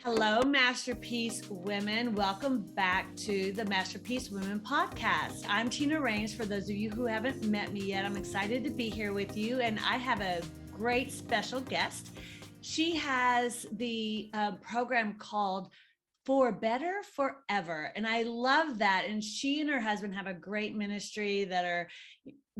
Hello, Masterpiece Women. Welcome back to the Masterpiece Women podcast. I'm Tina Raines. For those of you who haven't met me yet, I'm excited to be here with you, and I have a great special guest. She has the program called For Better Forever, and I love that. And she and her husband have a great ministry that are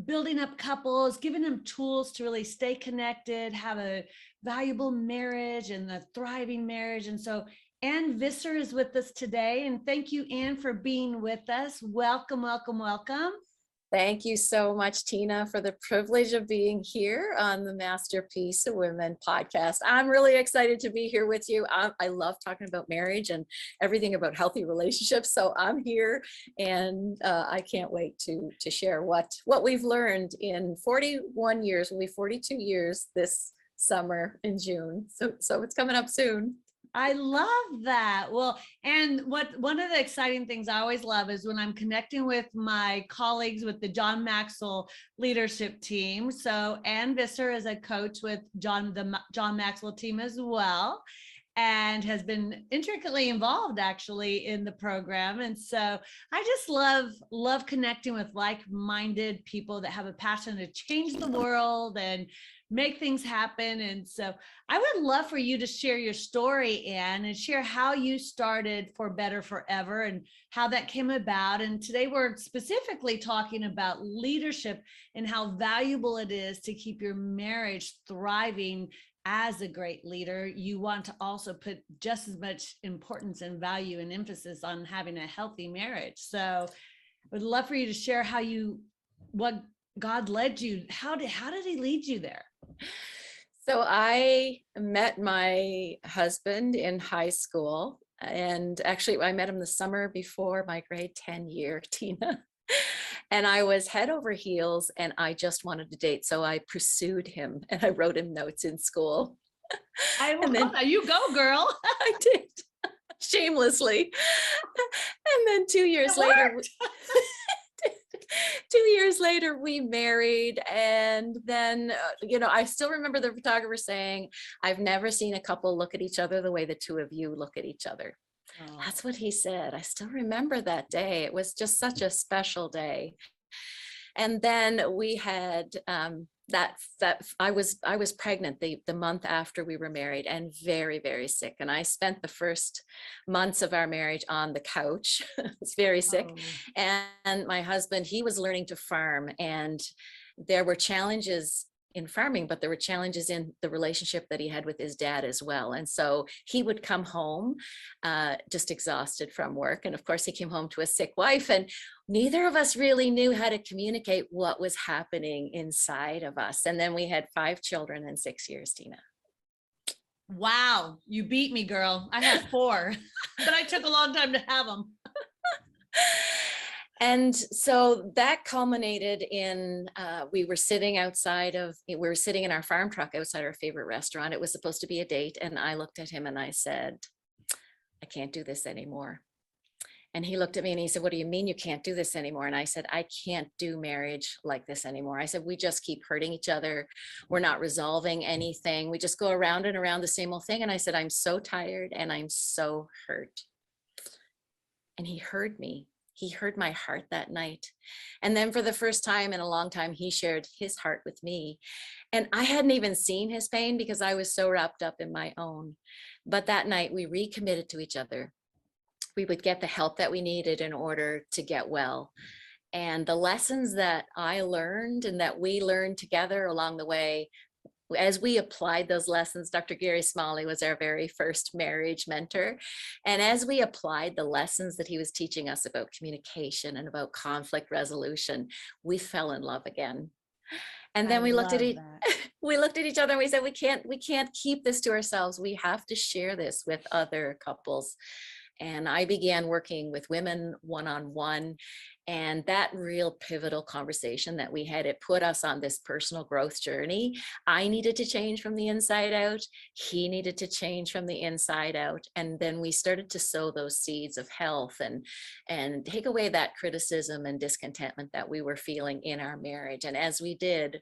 building up couples, giving them tools to really stay connected, have a valuable marriage and a thriving marriage. And so Ann Visser is with us today. And thank you, Ann, for being with us. Welcome, welcome, welcome. Thank you so much, Tina, for the privilege of being here on the Masterpiece Women podcast. I'm really excited to be here with you. I love talking about marriage and everything about healthy relationships. So I'm here, and I can't wait to share what we've learned in 41 years. We'll be 42 years this summer in June. So it's coming up soon. I love that. Well, and one of the exciting things I always love is when I'm connecting with my colleagues with the John Maxwell leadership team. So Ann Visser is a coach with the John Maxwell team as well, and has been intricately involved actually in the program. And so I just love connecting with like-minded people that have a passion to change the world and make things happen. And so I would love for you to share your story, Ann, and share how you started For Better Forever and how that came about. And today we're specifically talking about leadership and how valuable it is to keep your marriage thriving. As a great leader, you want to also put just as much importance and value and emphasis on having a healthy marriage. So I would love for you to share what God led you. How did he lead you there? So I met my husband in high school, and actually I met him the summer before my grade 10 year, Tina. And I was head over heels, and I just wanted to date. So I pursued him, and I wrote him notes in school. You go, girl. I did, shamelessly. And then 2 years later, 2 years later, we married. And then, I still remember the photographer saying, "I've never seen a couple look at each other the way the two of you look at each other." Oh. That's what he said. I still remember that day. It was just such a special day. And then we had I was pregnant the month after we were married, and very, very sick. And I spent the first months of our marriage on the couch. I was very sick. Oh. And my husband, he was learning to farm, and there were challenges in farming, but there were challenges in the relationship that he had with his dad as well. And so he would come home just exhausted from work. And of course, he came home to a sick wife, and neither of us really knew how to communicate what was happening inside of us. And then we had 5 children in 6 years, Tina. Wow, you beat me, girl. I had 4, but I took a long time to have them. And so that culminated in, we were sitting in our farm truck outside our favorite restaurant. It was supposed to be a date. And I looked at him and I said, "I can't do this anymore." And he looked at me and he said, "What do you mean you can't do this anymore?" And I said, "I can't do marriage like this anymore." I said, "We just keep hurting each other. We're not resolving anything. We just go around and around the same old thing." And I said, "I'm so tired and I'm so hurt." And he heard me. He heard my heart that night. And then for the first time in a long time, he shared his heart with me. And I hadn't even seen his pain because I was so wrapped up in my own. But that night we recommitted to each other. We would get the help that we needed in order to get well. And the lessons that I learned and that we learned together along the way, as we applied those lessons, Dr. Gary Smalley was our very first marriage mentor. And as we applied the lessons that he was teaching us about communication and about conflict resolution, we fell in love again. And then we looked at each other and we said, we can't keep this to ourselves. We have to share this with other couples. And I began working with women one-on-one. And that real pivotal conversation that we had, it put us on this personal growth journey. I needed to change from the inside out. He needed to change from the inside out. And then we started to sow those seeds of health and take away that criticism and discontentment that we were feeling in our marriage. And as we did,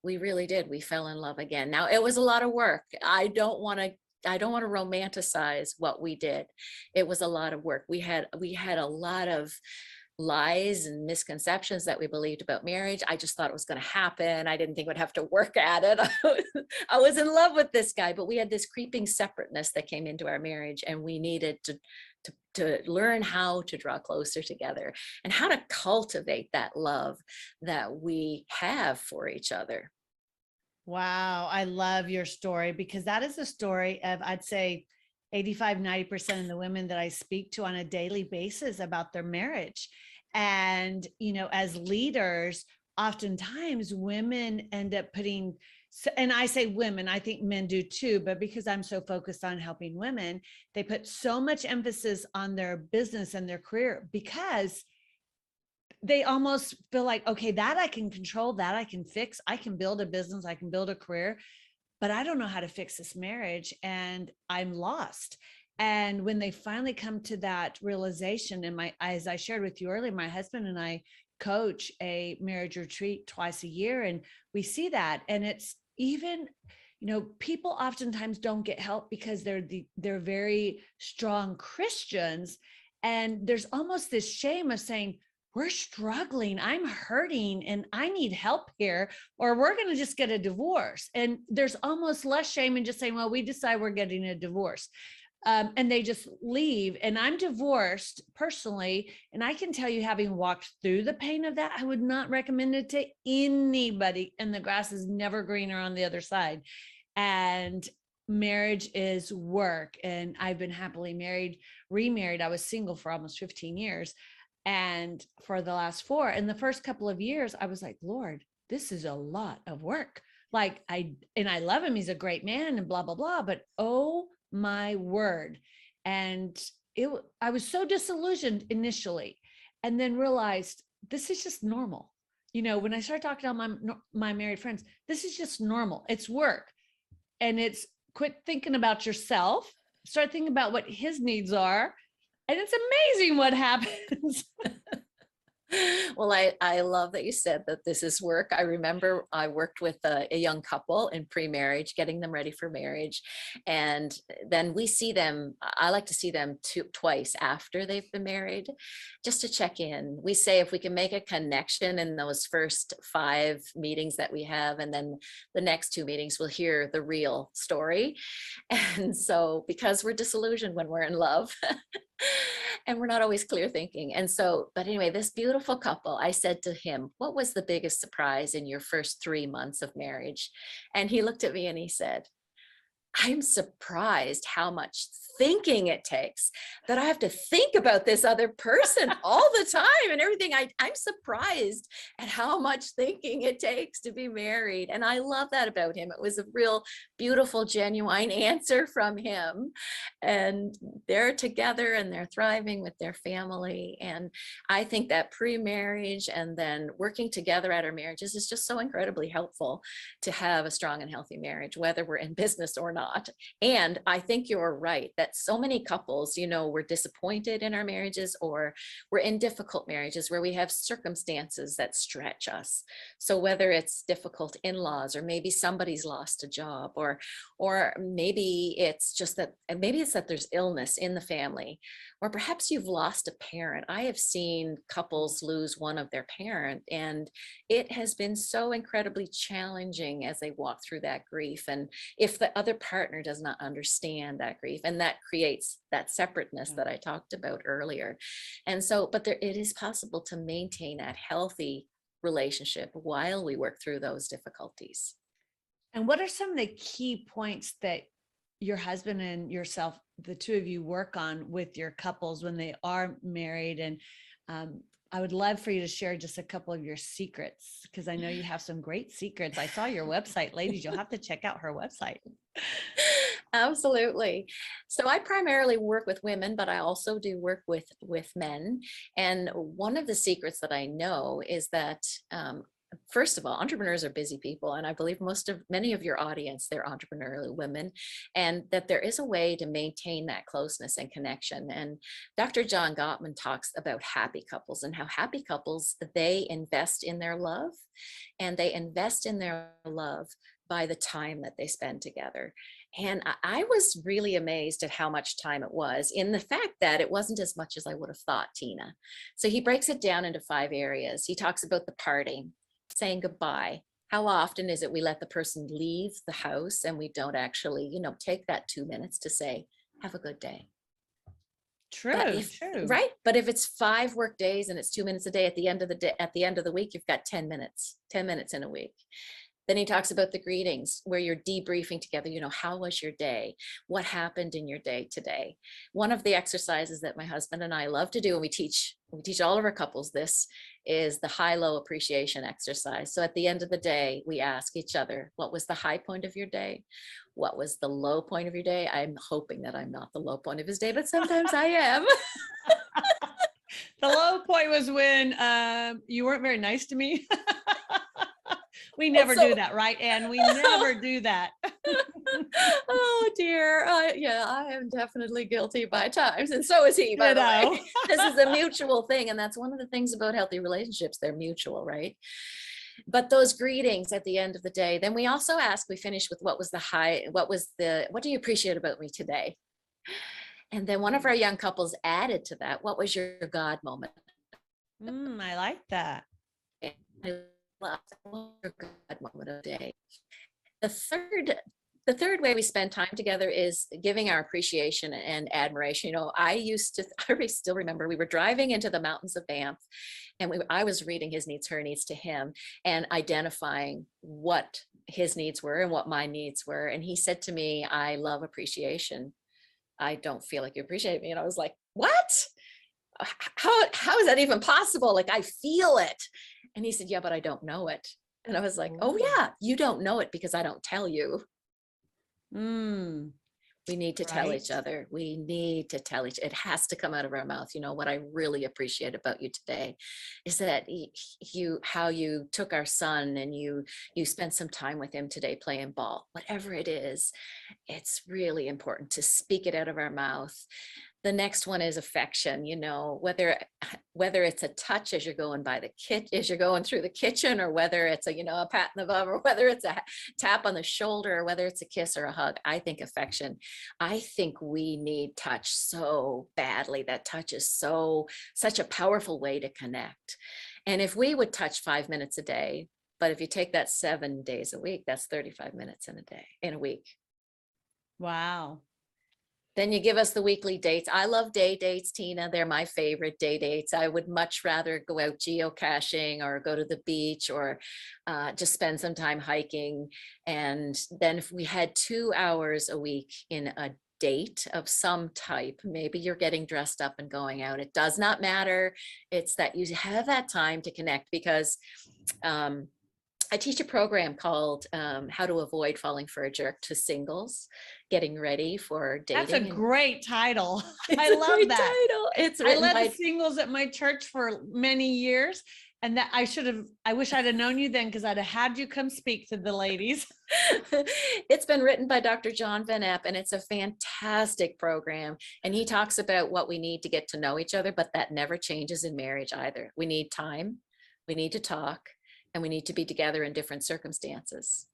we really did. We fell in love again. Now, it was a lot of work. I don't want to I don't want to romanticize what we did. It was a lot of work. We had a lot of lies and misconceptions that we believed about marriage. I just thought it was going to happen. I didn't think we'd have to work at it. I was in love with this guy, but we had this creeping separateness that came into our marriage, and we needed to learn how to draw closer together and how to cultivate that love that we have for each other. Wow, I love your story, because that is a story of, I'd say, 85-90% of the women that I speak to on a daily basis about their marriage. And, as leaders, oftentimes women end up putting, and I say women, I think men do too, but because I'm so focused on helping women, they put so much emphasis on their business and their career, because they almost feel like, okay, that I can control, that I can fix, I can build a business, I can build a career, but I don't know how to fix this marriage, and I'm lost. And when they finally come to that realization, and as I shared with you earlier, my husband and I coach a marriage retreat twice a year, and we see that. And it's even, people oftentimes don't get help because they're very strong Christians. And there's almost this shame of saying, we're struggling, I'm hurting, and I need help here, or we're going to just get a divorce. And there's almost less shame in just saying, well, we decide we're getting a divorce. And they just leave. And I'm divorced personally. And I can tell you, having walked through the pain of that, I would not recommend it to anybody. And the grass is never greener on the other side. And marriage is work. And I've been happily remarried. I was single for almost 15 years. And for the last 4, in the first couple of years, I was like, Lord, this is a lot of work. Like I love him. He's a great man and blah, blah, blah. But oh my word. And I was so disillusioned initially, and then realized this is just normal. When I started talking to my married friends, this is just normal. It's work. And it's quit thinking about yourself, start thinking about what his needs are. And it's amazing what happens. Well, I love that you said that this is work. I remember I worked with a young couple in pre-marriage, getting them ready for marriage. And then we see them, I like to see them twice after they've been married, just to check in. We say if we can make a connection in those first 5 meetings that we have, and then the next 2 meetings, we'll hear the real story. And so, because we're disillusioned when we're in love, and we're not always clear thinking. And so, but anyway, this beautiful couple, I said to him, what was the biggest surprise in your first 3 months of marriage? And he looked at me and he said, I'm surprised how much thinking it takes, that I have to think about this other person all the time and everything. I'm surprised at how much thinking it takes to be married. And I love that about him. It was a real beautiful, genuine answer from him. And they're together and they're thriving with their family. And I think that pre-marriage and then working together at our marriages is just so incredibly helpful to have a strong and healthy marriage, whether we're in business or not. And I think you're right that so many couples, we're disappointed in our marriages, or we're in difficult marriages where we have circumstances that stretch us. So whether it's difficult in-laws, or maybe somebody's lost a job, or maybe it's just that, and maybe it's that there's illness in the family, or perhaps you've lost a parent. I have seen couples lose one of their parent, and it has been so incredibly challenging as they walk through that grief. And if the other partner does not understand that grief, and that creates that separateness that I talked about earlier. And so, but it is possible to maintain that healthy relationship while we work through those difficulties. And what are some of the key points that your husband and yourself, the two of you, work on with your couples when they are married? And I would love for you to share just a couple of your secrets, because I know you have some great secrets. I saw your website, ladies. You'll have to check out her website. Absolutely. So I primarily work with women, but I also do work with men. And one of the secrets that I know is that first of all, entrepreneurs are busy people. And I believe many of your audience, they're entrepreneurial women, and that there is a way to maintain that closeness and connection. And Dr. John Gottman talks about happy couples, and how happy couples, they invest in their love, and they invest in their love by the time that they spend together. And I was really amazed at how much time it was, in the fact that it wasn't as much as I would have thought, Tina. So he breaks it down into 5 areas. He talks about the parting, saying goodbye. How often is it we let the person leave the house and we don't actually, take that 2 minutes to say, have a good day. But True, if, true. right, but if it's 5 work days and it's 2 minutes a day, at the end of the day, at the end of the week, you've got 10 minutes in a week. Then he talks about the greetings, where you're debriefing together. How was your day? What happened in your day today? One of the exercises that my husband and I love to do, and we teach all of our couples this, is the high-low appreciation exercise. So at the end of the day, we ask each other, what was the high point of your day? What was the low point of your day? I'm hoping that I'm not the low point of his day, but sometimes I am. The low point was when you weren't very nice to me. We never do that, right, Anne? We never do that. Oh dear. Yeah, I am definitely guilty by times, and so is he, by the way. This is a mutual thing, and that's one of the things about healthy relationships. They're mutual, right? But those greetings at the end of the day, then we also ask, we finish with what do you appreciate about me today? And then one of our young couples added to that, what was your God moment? I like that. I love your God moment of the day. The third way we spend time together is giving our appreciation and admiration. I still remember we were driving into the mountains of Banff, and I was reading his needs, her needs to him, and identifying what his needs were and what my needs were. And he said to me, I love appreciation. I don't feel like you appreciate me. And I was like, what? How is that even possible? Like, I feel it. And he said, yeah, but I don't know it. And I was like, oh yeah, you don't know it because I don't tell you. We need to tell each other. We need to tell it has to come out of our mouth. What I really appreciate about you today is that how you took our son and you spent some time with him today playing ball. Whatever it is, it's really important to speak it out of our mouth. The next one is affection, whether it's a touch as you're going as you're going through the kitchen, or whether it's a pat in the bum, or whether it's a tap on the shoulder, or whether it's a kiss or a hug. I think affection. I think we need touch so badly. That touch is such a powerful way to connect. And if we would touch 5 minutes a day, but if you take that 7 days a week, that's 35 minutes in a week. Wow. Then you give us the weekly dates. I love day dates, Tina. They're my favorite day dates. I would much rather go out geocaching or go to the beach, or just spend some time hiking. And then if we had 2 hours a week in a date of some type, maybe you're getting dressed up and going out. It does not matter. It's that you have that time to connect, because I teach a program called How to Avoid Falling for a Jerk to singles, getting ready for dating. That's a great title. I love that. It's I led singles at my church for many years, and that I wish I'd have known you then, because I'd have had you come speak to the ladies. It's been written by Dr. John Van Epp, and it's a fantastic program. And he talks about what we need to get to know each other, but that never changes in marriage either. We need time, we need to talk, and we need to be together in different circumstances.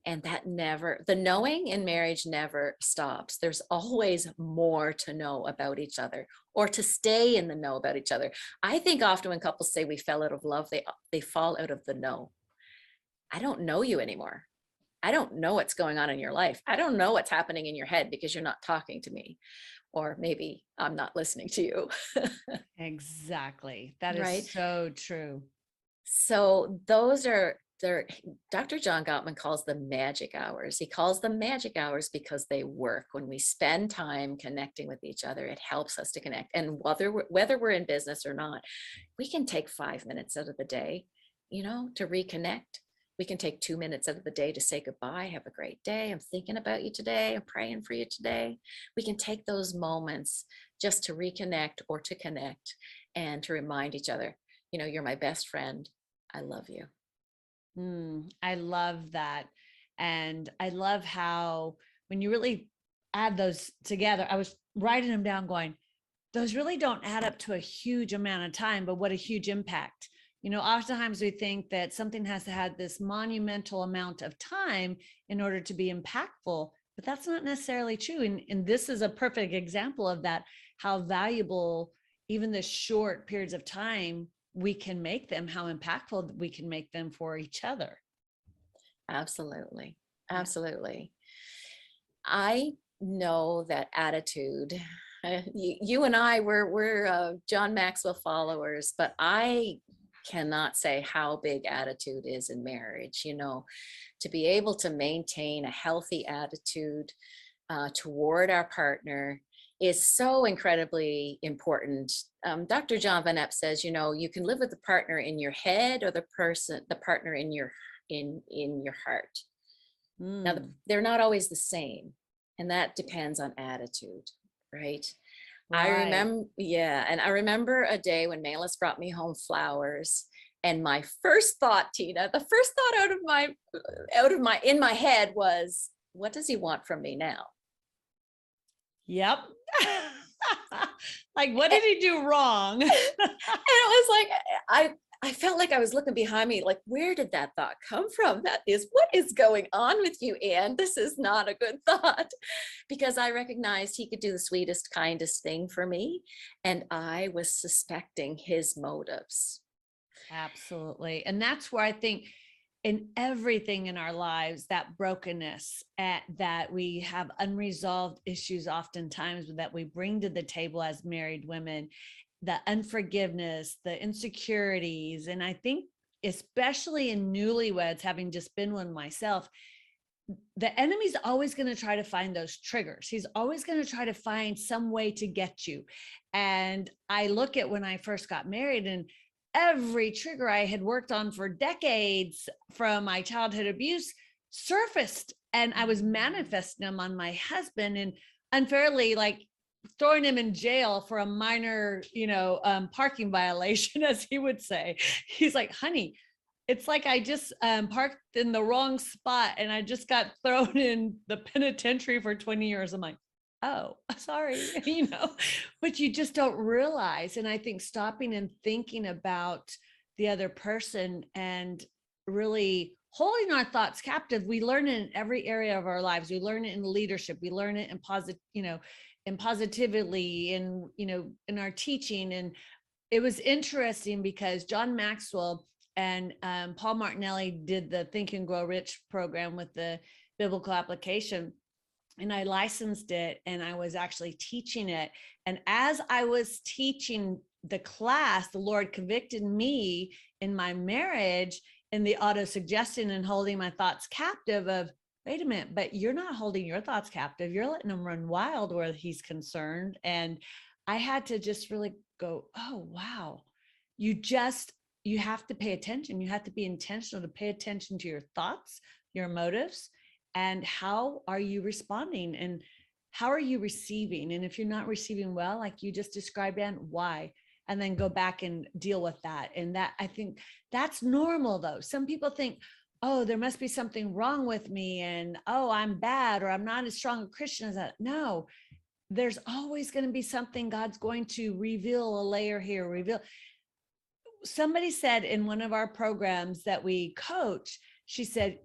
And the knowing in marriage never stops. There's always more to know about each other, or to stay in the know about each other. I think often when couples say we fell out of love, they fall out of the know. I don't know you anymore. I don't know what's going on in your life. I don't know what's happening in your head because you're not talking to me, or maybe I'm not listening to you. Exactly. That is right? So true. So Dr. John Gottman calls them magic hours. He calls them magic hours because they work. When we spend time connecting with each other, it helps us to connect. And whether we're in business or not, we can take 5 minutes out of the day, to reconnect. We can take 2 minutes out of the day to say goodbye. Have a great day. I'm thinking about you today. I'm praying for you today. We can take those moments just to reconnect or to connect, and to remind each other, you're my best friend. I love you. I love that. And I love how when you really add those together, I was writing them down going, those really don't add up to a huge amount of time, but what a huge impact. Oftentimes we think that something has to have this monumental amount of time in order to be impactful, but that's not necessarily true. And this is a perfect example of that, how valuable even the short periods of time we can make them, how impactful we can make them for each other. Absolutely. Yeah. Absolutely. I know that attitude. You and I we're John Maxwell followers, but I cannot say how big attitude is in marriage. To be able to maintain a healthy attitude toward our partner is so incredibly important. Dr. John Van Epp says, you can live with the partner in your head or the partner in your heart. Now, they're not always the same, and that depends on attitude, right? I Right. remember a day when Melis brought me home flowers, and my first thought, Tina, the first thought in my head was, what does he want from me now? Yep. Like, what did he do wrong? And it was like, I felt like I was looking behind me, like, where did that thought come from? What is going on with you, Anne? This is not a good thought. Because I recognized he could do the sweetest, kindest thing for me. And I was suspecting his motives. Absolutely. And that's where I think in everything in our lives, that brokenness, that we have unresolved issues oftentimes that we bring to the table as married women, the unforgiveness, the insecurities. And I think especially in newlyweds, having just been one myself, the enemy's always going to try to find those triggers. He's always going to try to find some way to get you. And I look at when I first got married, and every trigger I had worked on for decades from my childhood abuse surfaced, and I was manifesting them on my husband, and unfairly, like, throwing him in jail for a minor, parking violation, as he would say. He's like, honey, it's like I just parked in the wrong spot and I just got thrown in the penitentiary for 20 years. I'm like, oh, sorry, but you just don't realize. And I think stopping and thinking about the other person and really holding our thoughts captive, we learn it in every area of our lives. We learn it in leadership. We learn it in in positively, in our teaching. And it was interesting because John Maxwell and Paul Martinelli did the Think and Grow Rich program with the biblical application. And I licensed it, and I was actually teaching it. And as I was teaching the class, the Lord convicted me in my marriage in the auto-suggestion and holding my thoughts captive of, wait a minute, but you're not holding your thoughts captive. You're letting them run wild where he's concerned. And I had to just really go, oh, wow. You have to pay attention. You have to be intentional to pay attention to your thoughts, your motives, and how are you responding and how are you receiving? And if you're not receiving well, like you just described, Anne, why? And then go back and deal with that. And that, I think that's normal though. Some people think, oh, there must be something wrong with me, and oh, I'm bad, or I'm not as strong a Christian as that. No, there's always going to be something God's going to reveal, a layer here, reveal. Somebody said in one of our programs that we coach, she said,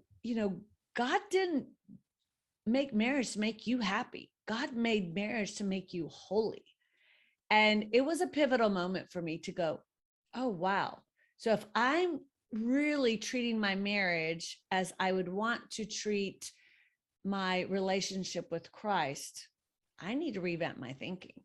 God didn't make marriage to make you happy. God made marriage to make you holy. And it was a pivotal moment for me to go, oh, wow. So if I'm really treating my marriage as I would want to treat my relationship with Christ, I need to revamp my thinking.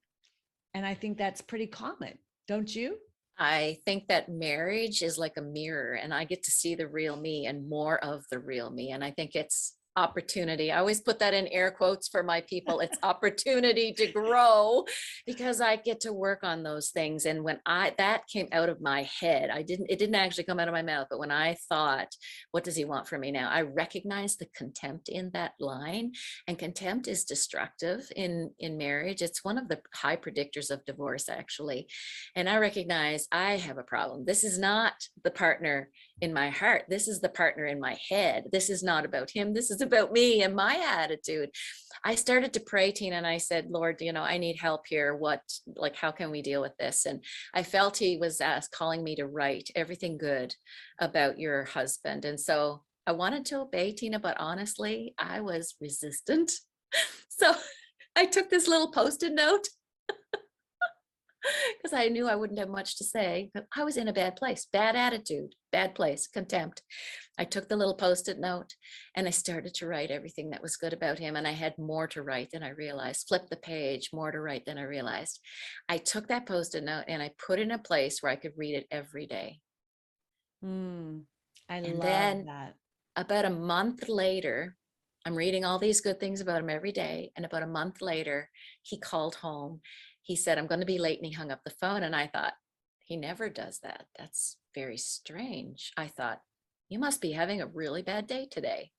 And I think that's pretty common, don't you? I think that marriage is like a mirror, and I get to see the real me and more of the real me. And I think it's opportunity. I always put that in air quotes for my people. It's opportunity to grow, because I get to work on those things. And when that came out of my head, it didn't actually come out of my mouth, but when I thought, what does he want from me now? I recognized the contempt in that line, and contempt is destructive in marriage. It's one of the high predictors of divorce, actually. And I recognize I have a problem. This is not the partner in my heart, this is the partner in my head. This is not about him. This is about me and my attitude. I started to pray, Tina, and I said, Lord, I need help here. How can we deal with this? And I felt he was calling me to write everything good about your husband. And so I wanted to obey, Tina, but honestly, I was resistant. So I took this little Post-it note because I knew I wouldn't have much to say, but I was in a bad place, bad attitude, bad place, contempt. I took the little Post-it note and I started to write everything that was good about him. And I had more to write than I realized. Flip the page, more to write than I realized. I took that Post-it note and I put it in a place where I could read it every day. I And love then that. about a month later, I'm reading all these good things about him every day. And about a month later, he called home. He said, I'm going to be late. And he hung up the phone. And I thought, he never does that. That's very strange. I thought, you must be having a really bad day today.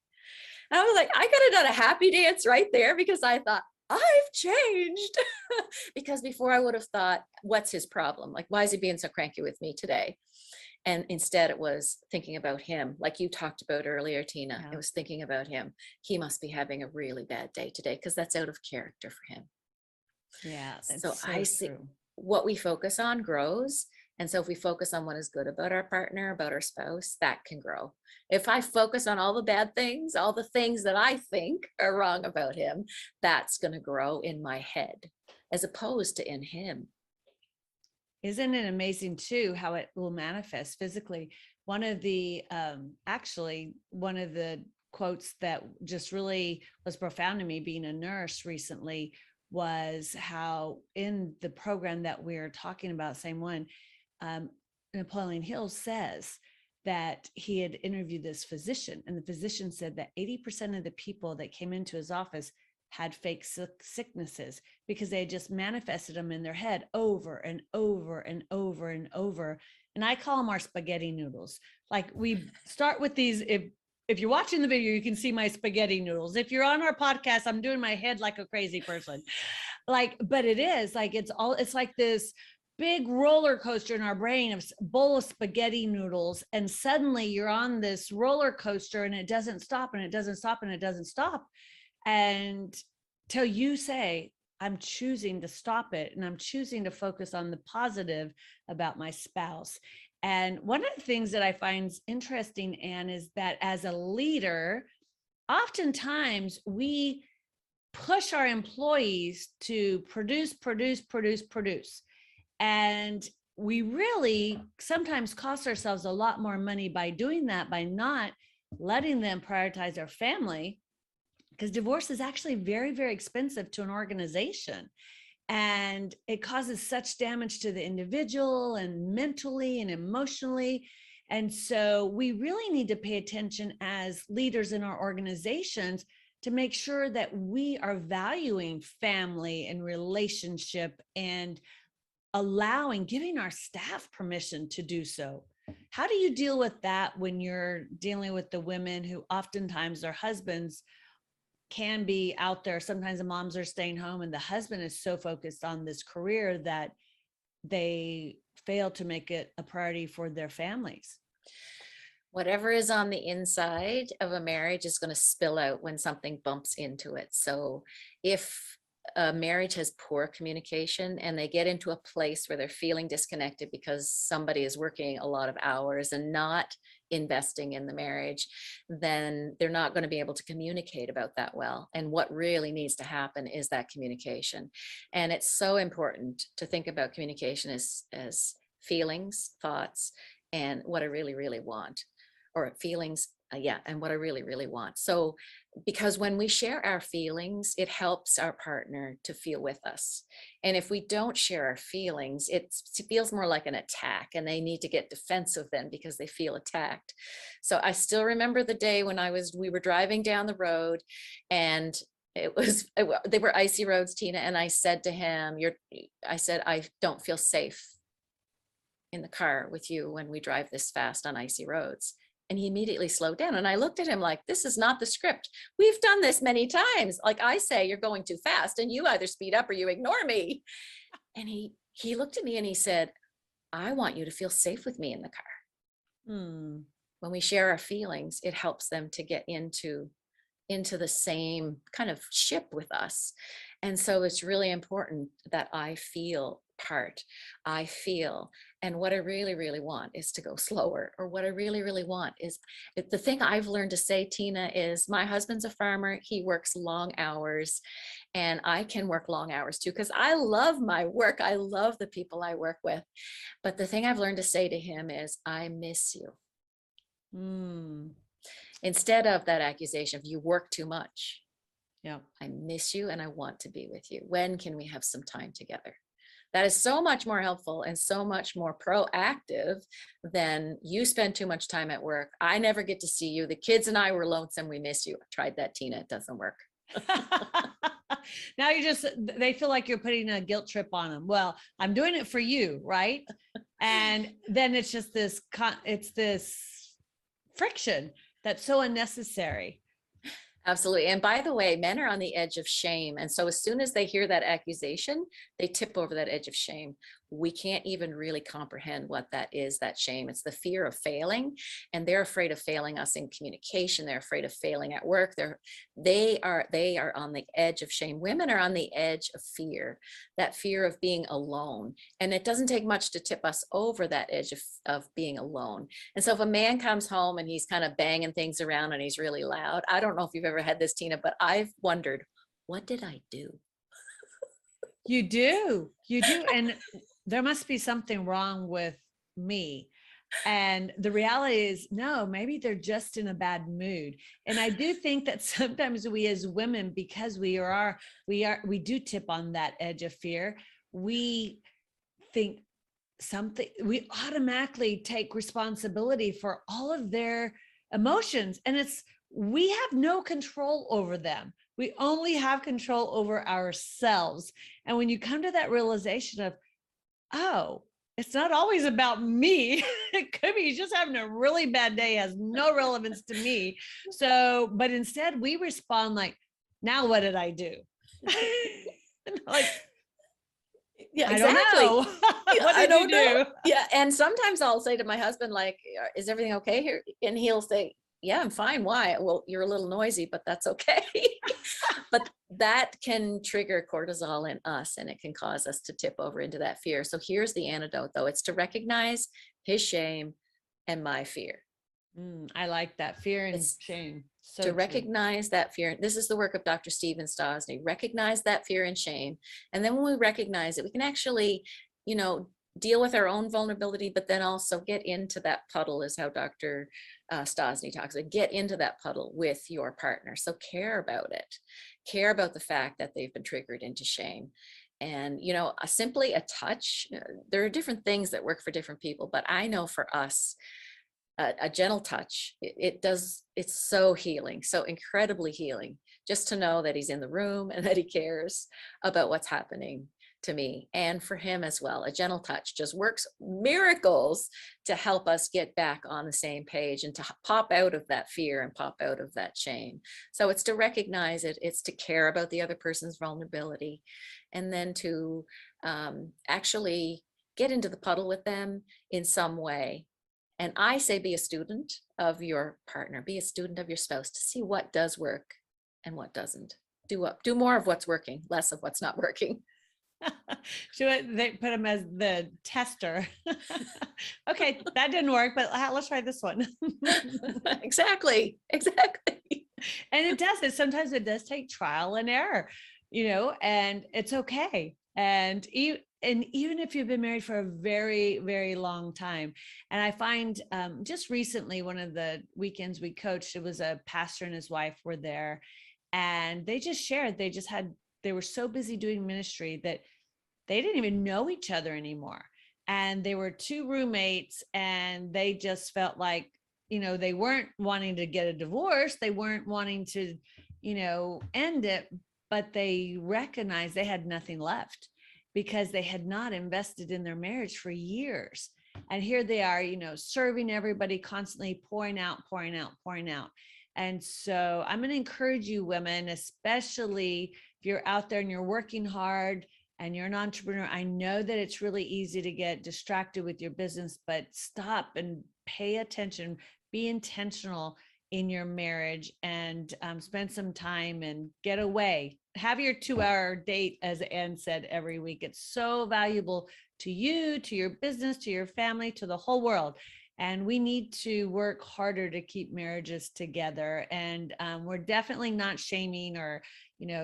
And I was like, I could have done a happy dance right there because I thought, I've changed. Because before I would have thought, what's his problem? Like, why is he being so cranky with me today? And instead it was thinking about him, like you talked about earlier, Tina. Yeah. It was thinking about him. He must be having a really bad day today because that's out of character for him. Yeah, So that's I so see true. what we focus on grows. And so if we focus on what is good about our partner, about our spouse, that can grow. If I focus on all the bad things, all the things that I think are wrong about him, that's going to grow in my head as opposed to in him. Isn't it amazing too how it will manifest physically? One of the one of the quotes that just really was profound to me being a nurse recently was how in the program that we're talking about, same one, um, Napoleon Hill says that he had interviewed this physician, and the physician said that 80% of the people that came into his office had fake sicknesses because they just manifested them in their head over and over and over and over. And I call them our spaghetti noodles. Like, we start with these, if you're watching the video, you can see my spaghetti noodles. If you're on our podcast, I'm doing my head like a crazy person. But it is like, it's like this big roller coaster in our brain of bowl of spaghetti noodles. And suddenly you're on this roller coaster and it doesn't stop and it doesn't stop and it doesn't stop. And till you say, I'm choosing to stop it and I'm choosing to focus on the positive about my spouse. And one of the things that I find interesting, Anne, is that as a leader, oftentimes we push our employees to produce. And we really sometimes cost ourselves a lot more money by doing that, by not letting them prioritize their family, because divorce is actually very, very expensive to an organization. And it causes such damage to the individual and mentally and emotionally. And so we really need to pay attention as leaders in our organizations to make sure that we are valuing family and relationship and giving our staff permission to do so. How do you deal with that when you're dealing with the women who oftentimes their husbands can be out there? Sometimes the moms are staying home and the husband is so focused on this career that they fail to make it a priority for their families. Whatever is on the inside of a marriage is going to spill out when something bumps into it. So if a marriage has poor communication and they get into a place where they're feeling disconnected because somebody is working a lot of hours and not investing in the marriage, then they're not going to be able to communicate about that well. And what really needs to happen is that communication. And it's so important to think about communication as feelings, thoughts, and what I really, really want, or feelings. And what I really, really want. So, because when we share our feelings, it helps our partner to feel with us. And if we don't share our feelings, it feels more like an attack, and they need to get defensive then because they feel attacked. So I still remember the day when we were driving down the road, and they were icy roads, Tina. And I said to him, I don't feel safe in the car with you when we drive this fast on icy roads. And he immediately slowed down. And I looked at him like, this is not the script. We've done this many times. Like, I say, you're going too fast and you either speed up or you ignore me. And he looked at me and he said, I want you to feel safe with me in the car. when we share our feelings, it helps them to get into the same kind of ship with us. And so it's really important that I feel part. I feel, and what I really, really want is to go slower, or what I really, really want is the thing I've learned to say, Tina, is my husband's a farmer. He works long hours, and I can work long hours too, because I love my work. I love the people I work with. But the thing I've learned to say to him is, I miss you. Mm, Instead of that accusation of you work too much. yeah. I miss you and I want to be with you. When can we have some time together? That is so much more helpful and so much more proactive than you spend too much time at work. I never get to see you. The kids and I were lonesome. We miss you. I tried that, Tina. It doesn't work. Now they feel like you're putting a guilt trip on them. Well, I'm doing it for you, right? And then it's just this friction that's so unnecessary. Absolutely. And by the way, men are on the edge of shame. And so as soon as they hear that accusation, they tip over that edge of shame. We can't even really comprehend what that is, that shame. It's the fear of failing. And they're afraid of failing us in communication. They're afraid of failing at work. They are on the edge of shame. Women are on the edge of fear, that fear of being alone. And it doesn't take much to tip us over that edge of being alone. And so if a man comes home and he's kind of banging things around and he's really loud, I don't know if you've ever had this, Tina, but I've wondered, what did I do? You do. And there must be something wrong with me. And the reality is, no, maybe they're just in a bad mood. And I do think that sometimes we as women, because we do tip on that edge of fear. We think we automatically take responsibility for all of their emotions. And we have no control over them. We only have control over ourselves. And when you come to that realization of, oh, it's not always about me. It could be he's just having a really bad day, has no relevance to me. So, but instead we respond like, now what did I do? Like, yeah, exactly. I don't know. What did you do? Know. Yeah. And sometimes I'll say to my husband, like, is everything okay here? And he'll say, yeah, I'm fine. Why? Well, you're a little noisy, but that's okay. But that can trigger cortisol in us, and it can cause us to tip over into that fear. So here's the antidote, though. It's to recognize his shame and my fear. I like that. Fear and shame. So to recognize that fear. This is the work of Dr. Stephen Stosny. Recognize that fear and shame. And then when we recognize it, we can actually, deal with our own vulnerability, but then also get into that puddle, is how Dr. Stosny talks about. Get into that puddle with your partner. So care about it. Care about the fact that they've been triggered into shame. And, simply a touch. There are different things that work for different people, but I know for us, a gentle touch, it's so healing, so incredibly healing, just to know that he's in the room and that he cares about what's happening to me, and for him as well. A gentle touch just works miracles to help us get back on the same page and to pop out of that fear and pop out of that shame. So it's to recognize it, it's to care about the other person's vulnerability, and then to actually get into the puddle with them in some way. And I say, be a student of your partner, be a student of your spouse, to see what does work and what doesn't. Do more of what's working, less of what's not working. They put him as the tester. Okay, that didn't work, but let's try this one. Exactly. And it does. Sometimes it does take trial and error, and it's okay. And even if you've been married for a very, very long time. And I find just recently, one of the weekends we coached, it was a pastor and his wife were there, and they just shared, they were so busy doing ministry that they didn't even know each other anymore. And they were two roommates, and they just felt like, they weren't wanting to get a divorce. They weren't wanting to, end it, but they recognized they had nothing left because they had not invested in their marriage for years. And here they are, serving everybody, constantly pouring out. And so I'm going to encourage you women, especially if you're out there and you're working hard and you're an entrepreneur. I know that it's really easy to get distracted with your business, but stop and pay attention. be intentional in your marriage and spend some time and get away. Have your 2-hour date, as Ann said, every week. It's so valuable to you, to your business, to your family, to the whole world. And we need to work harder to keep marriages together. And we're definitely not shaming or,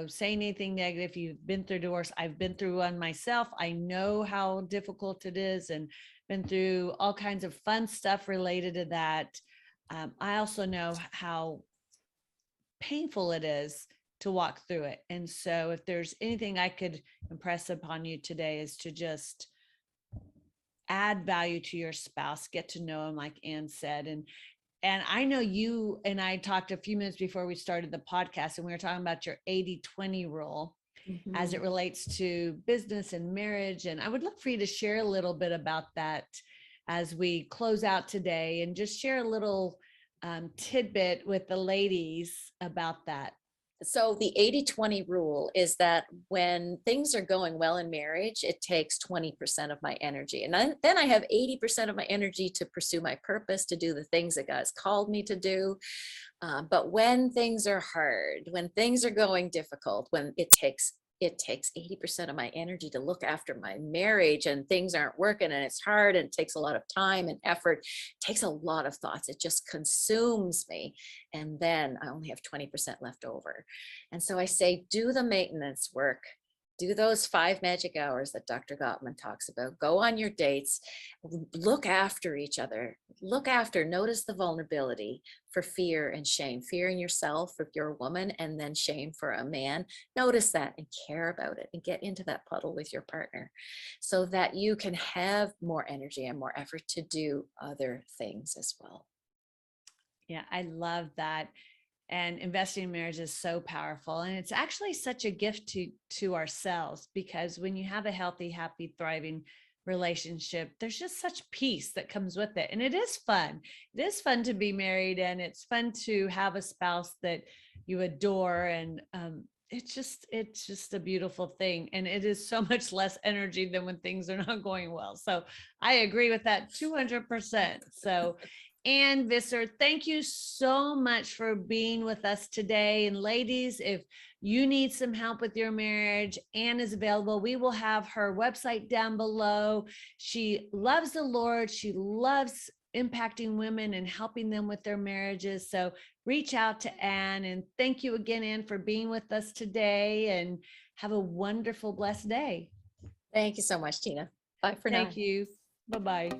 saying anything negative. You've been through divorce. I've been through one myself. I know how difficult it is and been through all kinds of fun stuff related to that. I also know how painful it is to walk through it. And so if there's anything I could impress upon you today is to just add value to your spouse, get to know him, like Ann said. And I know you and I talked a few minutes before we started the podcast, and we were talking about your 80-20 rule as it relates to business and marriage. And I would love for you to share a little bit about that as we close out today, and just share a little tidbit with the ladies about that. So the 80-20 rule is that when things are going well in marriage, it takes 20% of my energy. And then I have 80% of my energy to pursue my purpose, to do the things that God's called me to do. But when things are hard, when things are going difficult, when it takes 80% of my energy to look after my marriage, and things aren't working and it's hard and it takes a lot of time and effort, it takes a lot of thoughts. It just consumes me. And then I only have 20% left over. And so I say, do the maintenance work. Do those 5 magic hours that Dr. Gottman talks about. Go on your dates, look after each other, notice the vulnerability for fear and shame, fear in yourself if you're a woman, and then shame for a man. Notice that and care about it, and get into that puddle with your partner so that you can have more energy and more effort to do other things as well. Yeah, I love that. And investing in marriage is so powerful, and it's actually such a gift to ourselves, because when you have a healthy, happy, thriving relationship, there's just such peace that comes with it. And it is fun to be married, and it's fun to have a spouse that you adore. And it's just a beautiful thing, and it is so much less energy than when things are not going well. So I agree with that 200%. So Ann Visser, thank you so much for being with us today. And ladies, if you need some help with your marriage, Ann is available. We will have her website down below. She loves the Lord. She loves impacting women and helping them with their marriages. So reach out to Ann. And thank you again, Ann, for being with us today. And have a wonderful, blessed day. Thank you so much, Tina. Bye for now. Thank you. Bye-bye.